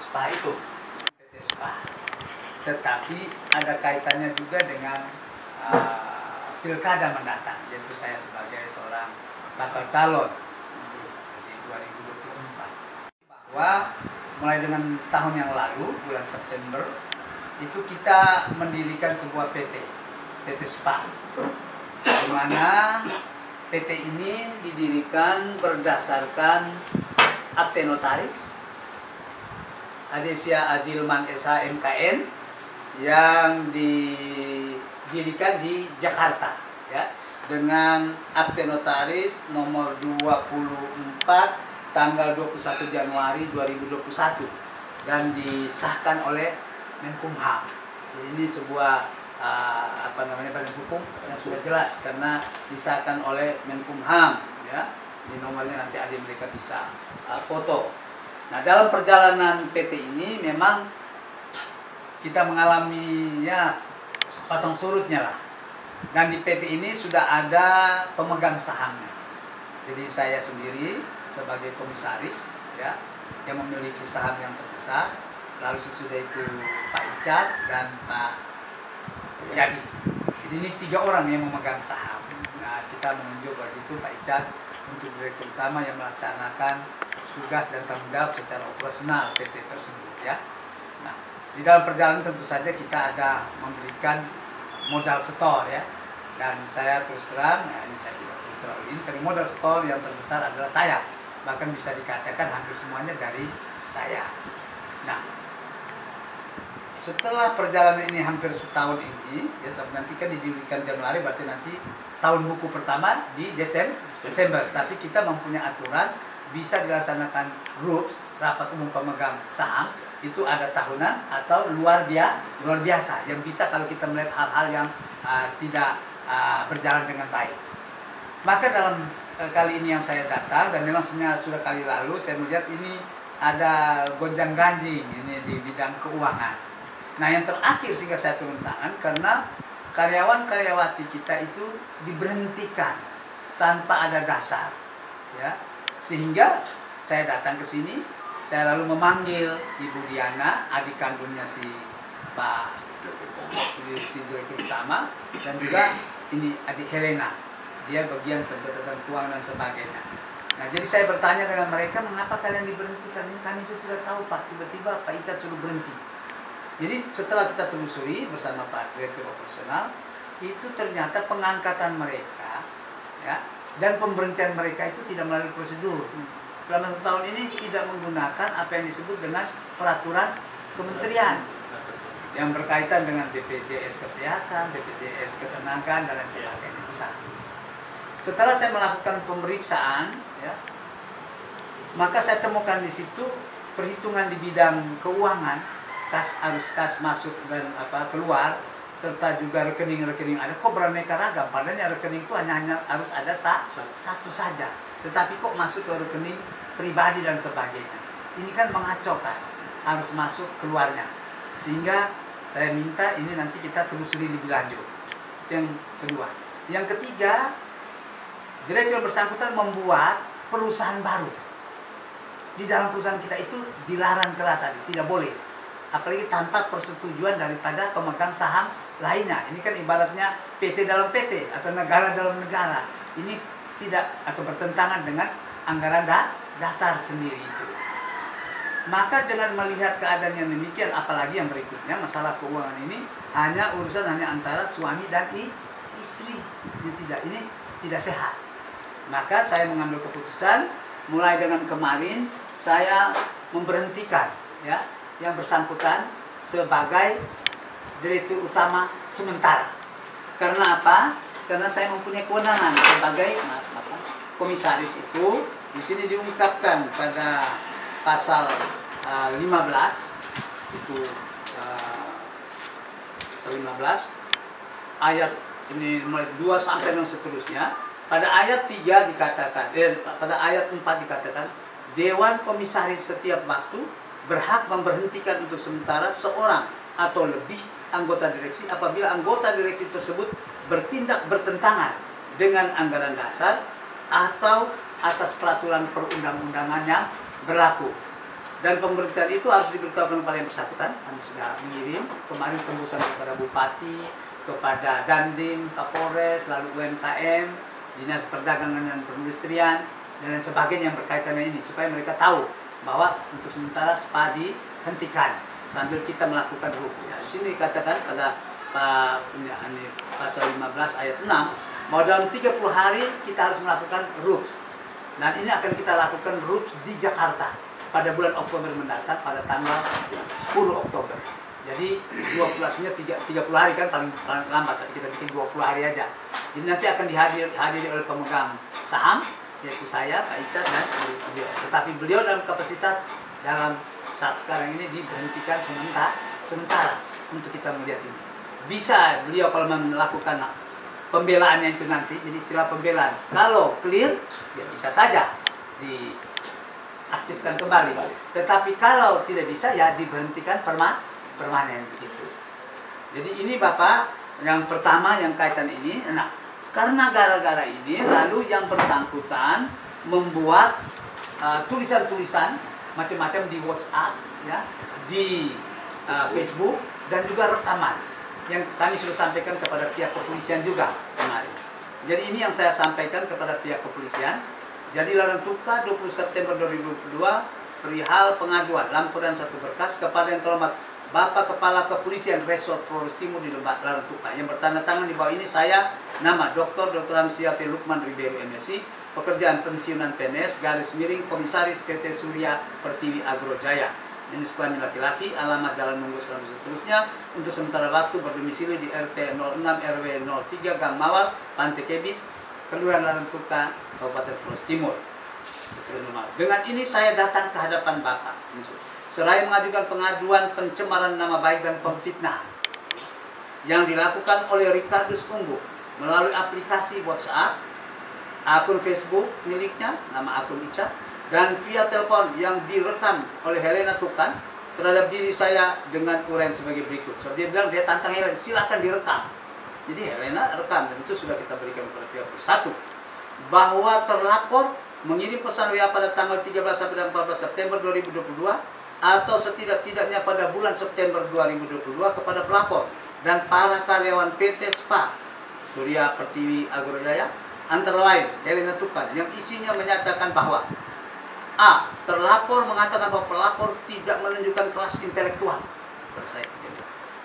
SPA itu, PT SPA. Tetapi ada kaitannya juga dengan pilkada mendatang, yaitu saya sebagai seorang bakal calon untuk di 2024. Bahwa mulai dengan tahun yang lalu, bulan September, itu kita mendirikan sebuah PT SPA, di mana PT ini didirikan berdasarkan akte notaris Adesia Adilman SH MKN yang didirikan di Jakarta, ya, dengan akte notaris nomor 24 tanggal 21 Januari 2021 dan disahkan oleh Menkumham. Jadi ini sebuah badan hukum yang sudah jelas karena disahkan oleh Menkumham, ya. Di nomornya nanti adik mereka bisa foto. Nah, dalam perjalanan PT ini memang kita mengalami ya pasang surutnya lah. Dan di PT ini sudah ada pemegang sahamnya. Jadi saya sendiri sebagai komisaris, ya, yang memiliki saham yang terbesar. Lalu sesudah itu Pak Icat dan Pak Yadi. Jadi ini 3 orang yang memegang saham. Nah, kita menunjuk waktu itu Pak Icat untuk direktur utama yang melaksanakan tugas dan tanggung jawab secara operasional PT tersebut, ya. Nah, di dalam perjalanan tentu saja kita ada memberikan modal setor, ya. Dan saya terus terang, nah ini saya tidak terlalu ini, karena modal setor yang terbesar adalah saya. Bahkan bisa dikatakan hampir semuanya dari saya. Nah, setelah perjalanan ini hampir setahun ini, ya, nanti kan didirikan Januari, berarti nanti tahun buku pertama di Desember. Tapi kita mempunyai aturan bisa dilaksanakan RUPS, rapat umum pemegang saham, itu ada tahunan atau luar biasa yang bisa kalau kita melihat hal-hal yang tidak berjalan dengan baik. Maka dalam kali ini yang saya datang, dan memang sebenarnya sudah kali lalu saya melihat ini ada gonjang-ganjing ini di bidang keuangan. Nah, yang terakhir sehingga saya turun tangan karena karyawan-karyawati kita itu diberhentikan tanpa ada dasar, ya. Sehingga saya datang ke sini, saya lalu memanggil Ibu Diana, adik kandungnya si Pak si direktur utama, dan juga ini adik Helena, dia bagian pencatatan keuangan dan sebagainya. Nah, jadi saya bertanya dengan mereka, mengapa kalian diberhentikan? Kami itu tidak tahu, Pak. Tiba-tiba Pak Icat suruh berhenti. Jadi setelah kita telusuri bersama Pak Direktur Operasional, itu ternyata pengangkatan mereka, ya, dan pemberhentian mereka itu tidak melalui prosedur. Selama setahun ini tidak menggunakan apa yang disebut dengan peraturan kementerian yang berkaitan dengan BPJS Kesehatan, BPJS Ketenagaan, dan lain sebagainya. Itu satu. Setelah saya melakukan pemeriksaan, ya, maka saya temukan di situ perhitungan di bidang keuangan, arus kas masuk dan keluar, serta juga rekening-rekening ada kok beraneka ragam. Padahal rekening itu hanya harus ada satu saja, tetapi kok masuk ke rekening pribadi dan sebagainya. Ini kan mengacaukan, harus masuk keluarnya. Sehingga saya minta ini nanti kita telusuri lebih lanjut. Yang kedua. Yang ketiga, direktur bersangkutan membuat perusahaan baru. Di dalam perusahaan kita itu dilarang keras, tidak boleh. Apalagi tanpa persetujuan daripada pemegang saham lainnya. Ini kan ibaratnya PT dalam PT atau negara dalam negara. Ini tidak atau bertentangan dengan anggaran dasar sendiri itu. Maka dengan melihat keadaan yang demikian, apalagi yang berikutnya, masalah keuangan ini hanya urusan antara suami dan istri. Ini tidak sehat. Maka saya mengambil keputusan, mulai dengan kemarin saya memberhentikan, ya, yang bersangkutan sebagai direktur utama sementara. Karena apa? Karena saya mempunyai kewenangan sebagai komisaris itu. Di sini diungkapkan pada pasal 15 itu pasal 15 ayat ini mulai 2 sampai dan seterusnya. Pada ayat 3 dikatakan, pada ayat 4 dikatakan, Dewan Komisaris setiap waktu berhak memberhentikan untuk sementara seorang atau lebih anggota direksi apabila anggota direksi tersebut bertindak bertentangan dengan anggaran dasar atau atas peraturan perundang-undangan yang berlaku. Dan pemberitaan itu harus diberitahukan kepada yang bersangkutan. Kami sudah mengirim kemarin tembusan kepada Bupati, kepada Dandim, Kapolres, lalu UMKM, Dinas Perdagangan dan Perindustrian, dan lain sebagainya yang berkaitan dengan ini, supaya mereka tahu bahwa untuk sementara SPA dihentikan sambil kita melakukan RUP. Ya, di sini dikatakan pada pasal 15 ayat 6 bahwa dalam 30 hari kita harus melakukan RUPS. Dan ini akan kita lakukan RUPS di Jakarta pada bulan Oktober mendatang, pada tanggal 10 Oktober. Jadi 12-nya 30 hari kan paling lambat, tapi kita bikin 20 hari aja. Jadi nanti akan dihadiri oleh pemegang saham, yaitu saya, Pak Icat, dan beliau. Tetapi beliau dalam kapasitas dalam saat sekarang ini diberhentikan sementara untuk kita melihat ini. Bisa beliau kalau melakukan pembelaannya itu nanti, jadi istilah pembelaan. Kalau clear, ya bisa saja diaktifkan kembali. Tetapi kalau tidak bisa, ya diberhentikan permanen begitu. Jadi ini Bapak, yang pertama yang kaitan ini. Nah, karena gara-gara ini, lalu yang bersangkutan membuat tulisan-tulisan macam-macam di WhatsApp, ya, di Facebook, dan juga rekaman yang kami sudah sampaikan kepada pihak kepolisian juga kemarin. Jadi ini yang saya sampaikan kepada pihak kepolisian. Jadi Larantuka 20 September 2022 perihal pengaduan laporan satu berkas kepada yang terhormat Bapak Kepala Kepolisian Resort Flores Timur di Lebak Larantuka, yang bertanda tangan di bawah ini saya, nama Dr. Hamsiati Lukman Ribeiro MSI, pekerjaan pensiunan PNS, garis miring Komisaris PT Surya Pertiwi Agrojaya, jenis kelamin laki-laki, alamat Jalan Nunggu seterusnya, untuk sementara waktu berdomisili di RT 06 RW 03 Gang Mawar, Pantai Kebis, Kelurahan Larantuka, Kabupaten Flores Timur. Dengan ini saya datang ke hadapan Bapak, seraya mengajukan pengaduan pencemaran nama baik dan pemfitnahan yang dilakukan oleh Ricardus Unggul melalui aplikasi WhatsApp, akun Facebook miliknya, nama akun Ica, dan via telepon yang direkam oleh Helena Tukan terhadap diri saya dengan uraian sebagai berikut. So, dia bilang, dia tantang Helena, silakan direkam. Jadi Helena rekam, dan itu sudah kita berikan kepada pihak. Satu, bahwa terlapor mengirim pesan WA pada tanggal 13 sampai 14 September 2022 atau setidak-tidaknya pada bulan September 2022 kepada pelapor dan para karyawan PT SPA Surya Pertiwi Agrojaya, antara lain Helena Tukan, yang isinya menyatakan bahwa A. Terlapor mengatakan bahwa pelapor tidak menunjukkan kelas intelektual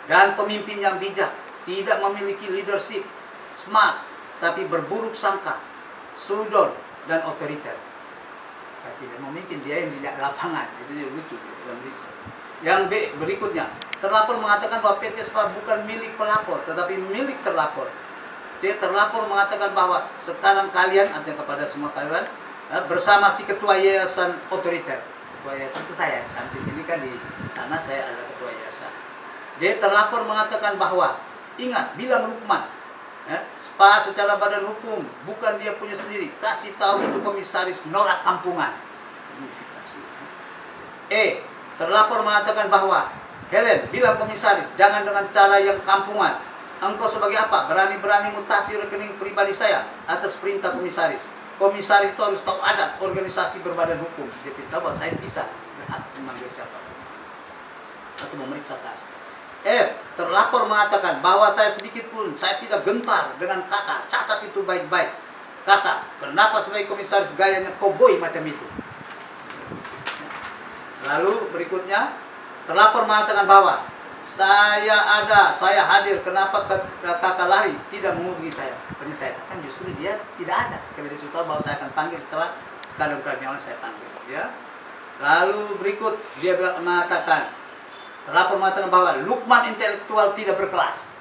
dan pemimpin yang bijak, tidak memiliki leadership, smart, tapi berburuk sangka, sudon, dan otoriter. Saya tidak memimpin, dia yang di lapangan. Itu dia lucu. Yang B berikutnya, terlapor mengatakan bahwa PT SPA bukan milik pelapor, tetapi milik terlapor. C. Terlapor mengatakan bahwa sekarang kalian, artinya kepada semua kalian, bersama si ketua yayasan otoriter. Ketua yayasan itu saya, di samping ini kan di sana saya adalah ketua yayasan. D. Terlapor mengatakan bahwa, ingat, bilang Lukman, SPA secara badan hukum, bukan dia punya sendiri. Kasih tahu itu komisaris norak kampungan. E. Terlapor mengatakan bahwa, Helen, bilang komisaris, jangan dengan cara yang kampungan. Engkau sebagai apa? Berani-berani mutasi rekening pribadi saya atas perintah komisaris. Komisaris itu harus tahu adat organisasi berbadan hukum. Dia tidak tahu bahwa saya bisa berhak memanggil siapa atau memeriksa tas. F. Terlapor mengatakan bahwa saya sedikit pun saya tidak gentar dengan kata, catat itu baik-baik. Kata, kenapa sebagai komisaris gayanya koboi macam itu? Lalu berikutnya, terlapor mengatakan bahwa saya hadir, kenapa kakak lari tidak menghubungi saya? Karena saya katakan justru dia tidak ada. Karena dia sudah tahu bahwa saya akan panggil setelah sekadar karyawan saya panggil. Ya. Lalu berikut dia mengatakan, terlapor mengatakan bahwa Lukman intelektual tidak berkelas.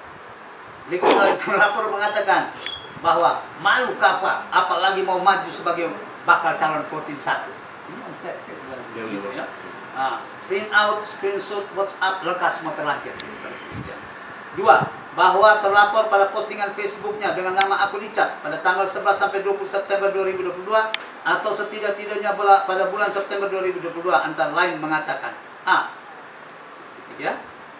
Terlapor mengatakan bahwa malu kapal, apalagi mau maju sebagai bakal calon voting 1. Print out, screenshot, WhatsApp, lengkap semua terlampir. 2. Bahwa terlapor pada postingan Facebooknya dengan nama akun Icat pada tanggal 11 sampai 20 September 2022 atau setidak-tidaknya pada bulan September 2022 antara lain mengatakan A. Ya,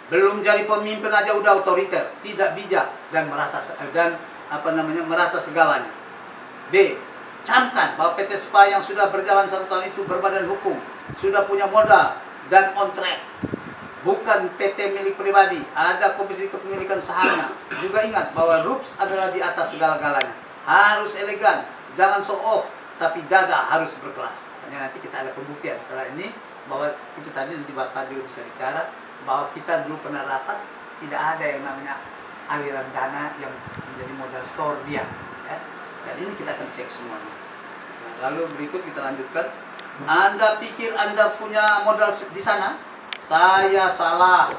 belum jadi pemimpin aja udah otoriter, tidak bijak dan merasa segalanya. B. Camkan bahwa PT SPA yang sudah berjalan 1 tahun itu berbadan hukum, sudah punya modal, dan on track. Bukan PT milik pribadi, ada komisi kepemilikan sahamnya. Juga ingat bahwa RUPS adalah di atas segala-galanya. Harus elegan, jangan show off, tapi dada harus berkelas. Hanya nanti kita ada pembuktian setelah ini, bahwa itu tadi nanti Bapak juga bisa bicara, bahwa kita dulu pernah rapat, tidak ada yang namanya aliran dana yang menjadi modal store dia. Ya. Dan ini kita akan cek semuanya. Nah, lalu berikut kita lanjutkan. Anda pikir Anda punya modal di sana? Saya salah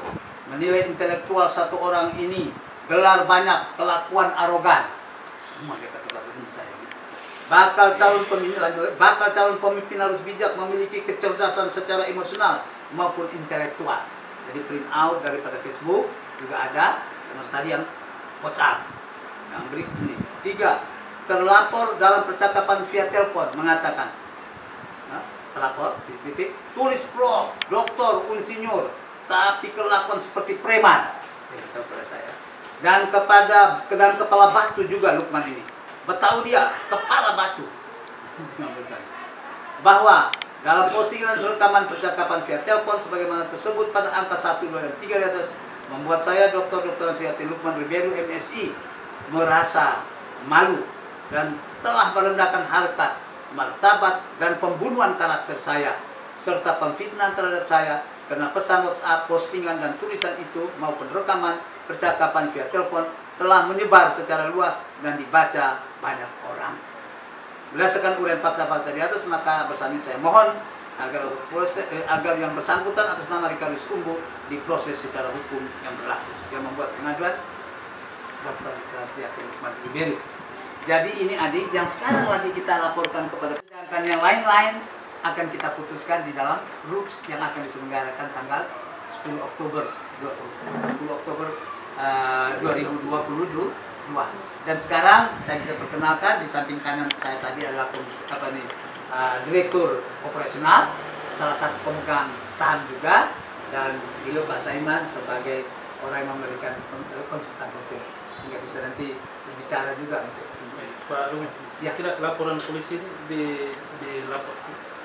menilai intelektual satu orang ini, gelar banyak, kelakuan arogan. Semua dia kata-kata saya. Bakal calon pemimpin harus bijak, memiliki kecerdasan secara emosional maupun intelektual. Jadi print out daripada Facebook juga ada, terus tadi yang WhatsApp. Yang berikut ini. 3. Terlapor dalam percakapan via telepon mengatakan, pelapor, titik, tulis prof, doktor, insinyur, tapi kelakuan seperti preman. Ini kepada saya. Dan kepala batu juga Lukman ini. Bertahu dia, kepala batu. Bahwa dalam postingan rekaman percakapan via telepon sebagaimana tersebut pada angka 1, 2, dan 3 di atas, membuat saya Dr. Sihati Lukman Ribeiro MSI merasa malu dan telah merendahkan harkat, martabat, dan pembunuhan karakter saya serta pemfitnahan terhadap saya karena pesan WhatsApp, postingan, dan tulisan itu maupun rekaman percakapan via telepon telah menyebar secara luas dan dibaca banyak orang. Berdasarkan uraian fakta-fakta di atas, maka bersama saya mohon agar yang bersangkutan atas nama Ricardius Umbu diproses secara hukum yang berlaku. Yang membuat pengaduan Dr. Sihati Lukman Ribeiro. Jadi ini adik yang sekarang lagi kita laporkan kepada, sedangkan yang lain-lain akan kita putuskan di dalam RUPS yang akan diselenggarakan tanggal 10 Oktober 2022. Dan sekarang saya bisa perkenalkan, di samping kanan saya tadi adalah Direktur Operasional, salah satu pemegang saham juga, dan beliau Pak Saiman sebagai orang yang memberikan konsultan hukum, sehingga bisa nanti berbicara juga untuk Pak Rumit, ya, kira laporan polisi ini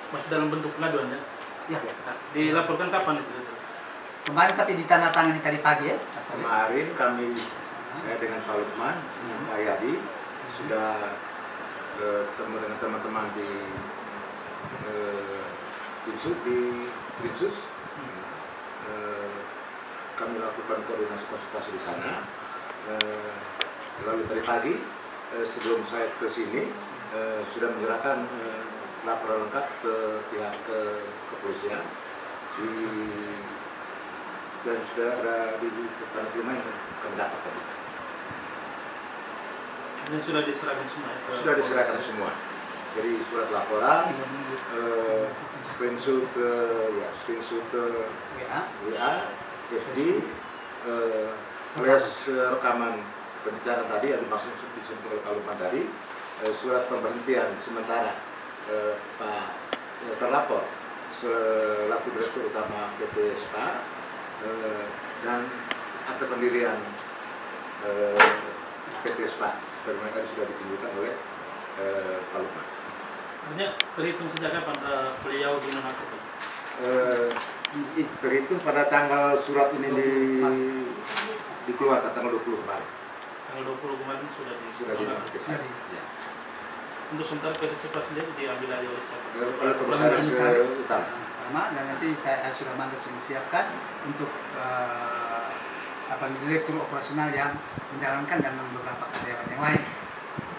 masih dalam bentuk pengaduan ya? Ya. Nah, dilaporkan kapan itu? Kemarin tapi ditandatangani tadi pagi ya? Kemarin saya dengan Pak Lukman, Pak Yadi, sudah ketemu dengan teman-teman di Dinsus. Kami lakukan koordinasi konsultasi di sana. Lalu tadi pagi, sebelum saya ke sini, sudah menyerahkan laporan lengkap ke pihak kepolisian dan sudah ada di depan rumah yang kami dapatkan. Ini sudah diserahkan semua? Sudah diserahkan semua. Jadi surat laporan, screenshot ke WA, FB, flash rekaman pembicaraan tadi yang dimaksud disebut Lukman tadi, surat pemberhentian sementara Pak terlapor selaku Direktur Utama PT SPA, dan akta pendirian PT SPA bagaimana sudah ditunjukkan oleh Pak Lukman. Artinya terhitung sejak kapan beliau dinonaktifkan? Terhitung pada tanggal surat ini dikeluarkan tanggal 20 kemarin. Tanggal 20 kemarin sudah dinonaktifkan. Ya. Untuk sementara PT SPA sendiri diambil alih oleh siapa? Oleh Komisaris Utama, dan nanti saya sudah mandat sudah disiapkan untuk Direktur Operasional yang menjalankan dan beberapa karyawan yang lain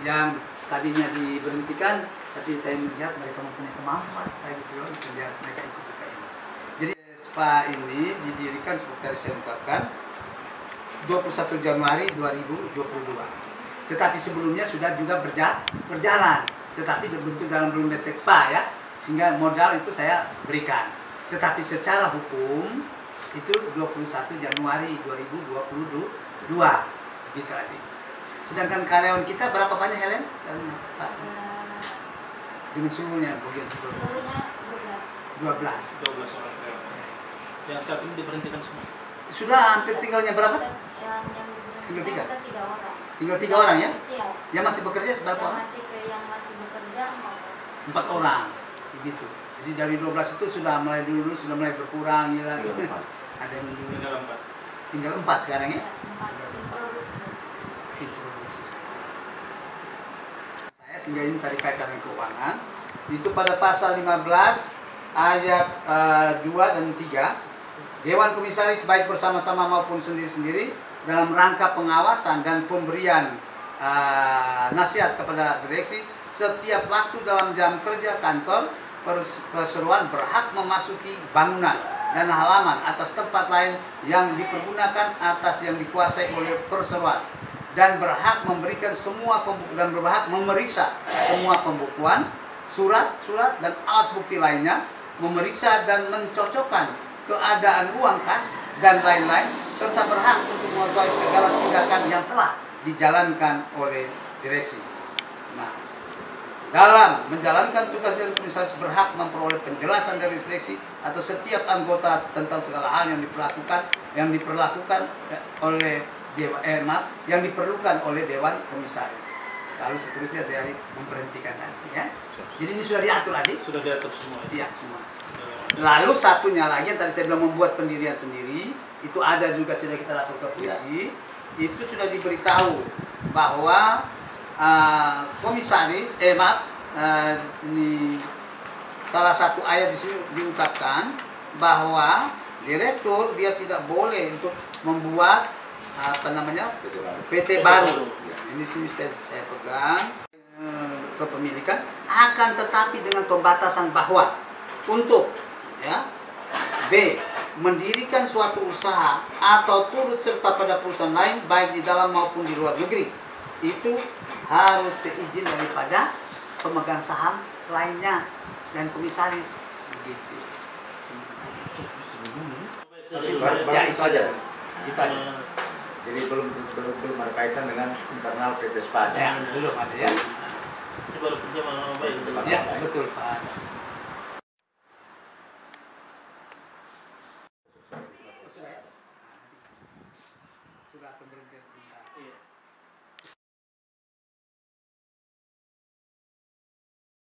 yang tadinya diberhentikan, tapi saya melihat mereka mempunyai kemampuan untuk melihat mereka ikut ke ini. Jadi SPA ini didirikan seperti tadi saya ungkapkan 21 Januari 2022. Tetapi sebelumnya sudah juga berjalan, tetapi berbentuk dalam belum SPA ya, sehingga modal itu saya berikan. Tetapi secara hukum itu 21 Januari 2022 gitu adik. Sedangkan karyawan kita berapa banyak Helen? Dengan seluruhnya bagian 12 orang yang saat ini diberhentikan semua. Sudah hampir tinggalnya berapa? Tinggal 3. Tinggal 3 orang ya? Yang masih bekerja seberapa orang? Yang masih bekerja 4 orang, begitu. Jadi dari 12 itu sudah mulai berkurang ya. Ada yang tinggal 4 sekarang ya. Saya sehingga ini tadi kaitan dengan keuangan. Itu pada pasal 15 ayat 2 dan 3, Dewan Komisaris baik bersama-sama maupun sendiri-sendiri dalam rangka pengawasan dan pemberian nasihat kepada direksi setiap waktu dalam jam kerja kantor perseroan berhak memasuki bangunan dan halaman atas tempat lain yang dipergunakan atas yang dikuasai oleh perseroan dan berhak memberikan dan berhak memeriksa semua pembukuan, surat-surat dan alat bukti lainnya, memeriksa dan mencocokkan keadaan uang kas dan lain-lain, serta berhak untuk mengetahui segala tindakan yang telah dijalankan oleh direksi. Nah, dalam menjalankan tugas Dewan Komisaris berhak memperoleh penjelasan dari direksi atau setiap anggota tentang segala hal yang diperlukan oleh Dewan Komisaris. Lalu seterusnya dari memberhentikan tadi ya. Jadi ini sudah diatur tadi? Sudah diatur semua. Iya, semua. Lalu satunya lagi yang tadi saya bilang membuat pendirian sendiri, itu ada juga sudah kita lapor ke polisi. Itu sudah diberitahu bahwa komisaris, ini salah satu ayat di sini diungkapkan bahwa direktur dia tidak boleh untuk membuat PT baru. Ini sini saya pegang kepemilikan, akan tetapi dengan pembatasan bahwa untuk B, mendirikan suatu usaha atau turut serta pada perusahaan lain baik di dalam maupun di luar negeri, itu harus seizin daripada pemegang saham lainnya dan komisaris begitu. Baru saja. Kita Jadi belum ada kaitan dengan internal PT SPAD. ya, belum ada ya. Ini baru pinjam sama baik. Ya, betul Pak. Surat pemberhentian sementara. Iya.